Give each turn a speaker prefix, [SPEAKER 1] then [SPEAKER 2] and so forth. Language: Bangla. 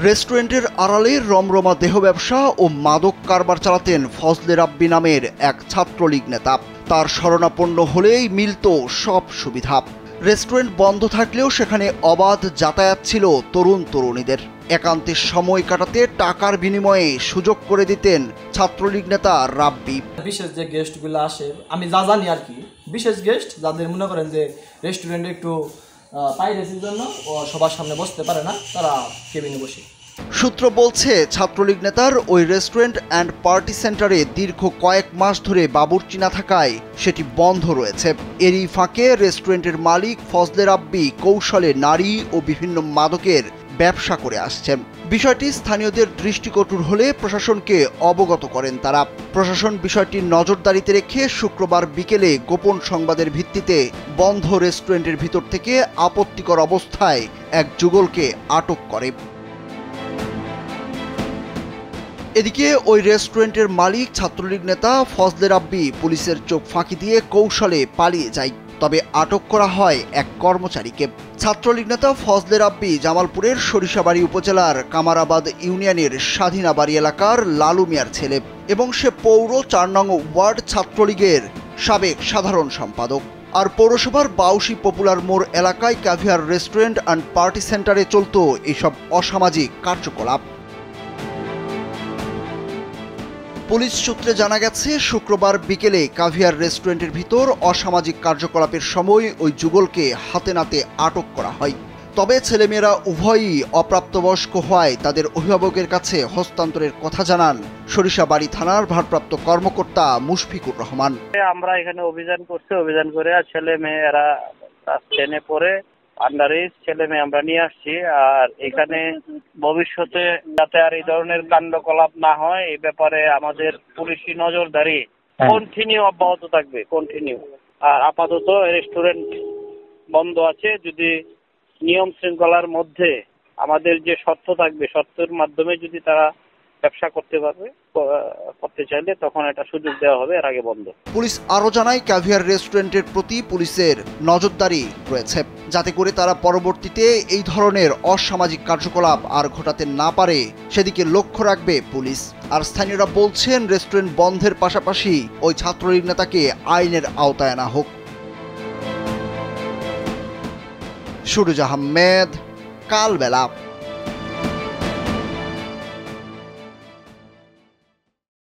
[SPEAKER 1] রেস্টুরেন্টের আড়ালে রমরমা দেহ ব্যবসা ও মাদক কারবার চালাতেন ফজলে রাব্বি নামের এক ছাত্রলীগ নেতা। তার শরণাপন্ন হলেই মিলত সব সুবিধা। রেস্টুরেন্ট বন্ধ থাকলেও সেখানে অবাধ যাতায়াত ছিল তরুণ তরুণীদের। একান্তে সময় কাটাতে টাকার বিনিময়ে সুযোগ করে দিতেন ছাত্রলীগ নেতা রাব্বি।
[SPEAKER 2] বিশেষ যে গেস্টগুলো আসে, আমি যা জানি আর কি, বিশেষ গেস্ট যাদের মনে করেন যে রেস্টুরেন্টে একটু পাইরেসির জন্য ও সবার সামনে বসতে পারে না, তারা কেবিনে বসে।
[SPEAKER 1] সূত্র বলছে, ছাত্রলীগ নেতার ওই রেস্টুরেন্ট অ্যান্ড পার্টি সেন্টারে দীর্ঘ কয়েক মাস ধরে বাবুর্চি না থাকায় সেটি বন্ধ রয়েছে। এরই ফাঁকে রেস্টুরেন্টের মালিক ফজলে রাব্বি কৌশলে নারী ও বিভিন্ন মাদকের ব্যবসা করে আসছেন। বিষয়টি স্থানীয়দের দৃষ্টিকটুর হলে প্রশাসনকে অবগত করেন তারা। প্রশাসন বিষয়টির নজরদারিতে রেখে শুক্রবার বিকেলে গোপন সংবাদের ভিত্তিতে বন্ধ রেস্টুরেন্টের ভিতর থেকে আপত্তিকর অবস্থায় এক যুগলকে আটক করে। এদিকে ওই রেস্টুরেন্টের মালিক ছাত্রলীগ নেতা ফজলে রাব্বি পুলিশের চোখ ফাঁকি দিয়ে কৌশলে পালিয়ে যায়। তবে আটক করা হয় এক কর্মচারীকে। ছাত্রলীগ নেতা ফজলে রাব্বি জামালপুরের সরিষাবাড়ি উপজেলার কামারাবাদ ইউনিয়নের স্বাধীনাবাড়ি এলাকার লালু মিয়ার ছেলে এবং সে পৌর ৪ নং ওয়ার্ড ছাত্রলীগের সাবেক সাধারণ সম্পাদক। আর পৌরসভার বাউসি পপুলার মোড় এলাকায় ক্যাভিয়ার রেস্টুরেন্ট অ্যান্ড পার্টি সেন্টারে চলত এইসব অসামাজিক কার্যকলাপ। পুলিশ সূত্রে জানা গেছে, শুক্রবার বিকেলে কাভিয়ার রেস্টুরেন্টের ভিতর অসামাজিক কার্যকলাপের সময় ওই যুগলকে হাতে নাতে আটক করা হয়। তবে ছেলেমেয়েরা উভয়ই অপ্রাপ্তবয়স্ক হওয়ায় তাদের অভিভাবকের কাছে হস্তান্তরের কথা জানান সরিষাবাড়ি থানার ভারপ্রাপ্ত কর্মকর্তা মুশফিকুর রহমান।
[SPEAKER 3] আমরা এখানে অভিযান করছি, অভিযান করে ছেলে মেয়েরা ক্লাস 10-এ পড়ে, আন্ডার এজ ছেলে মেয়ে আমরা নিয়ে আসছি। আর এখানে ভবিষ্যতে যাতে আর এই ধরনের কাণ্ডকলাপ না হয় এই ব্যাপারে আমাদের পুলিশি নজরদারি কন্টিনিউ অব্যাহত থাকবে, কন্টিনিউ। আর আপাতত রেস্টুরেন্ট বন্ধ আছে। যদি নিয়ম শৃঙ্খলার মধ্যে আমাদের যে শর্ত থাকবে, শর্তের মাধ্যমে যদি তারা ব্যবসা করতে চাইলে তখন এটা সুযোগ দেওয়া হবে, এর আগে বন্ধ।
[SPEAKER 1] পুলিশ আরো জানায়, ক্যাভিয়ার রেস্টুরেন্টের প্রতি পুলিশের নজরদারি রয়েছে যাতে করে তারা পরবর্তীতে এই ধরনের অসামাজিক কার্যকলাপ আর ঘটাতে না পারে সেদিকে লক্ষ্য রাখবে পুলিশ। আর স্থানীয়রা বলছেন, রেস্টুরেন্ট বন্ধের পাশাপাশি ওই ছাত্রলীগ নেতাকে আইনের আওতায় আনা হোক। সুরুজ আহমেদ, কালবেলা।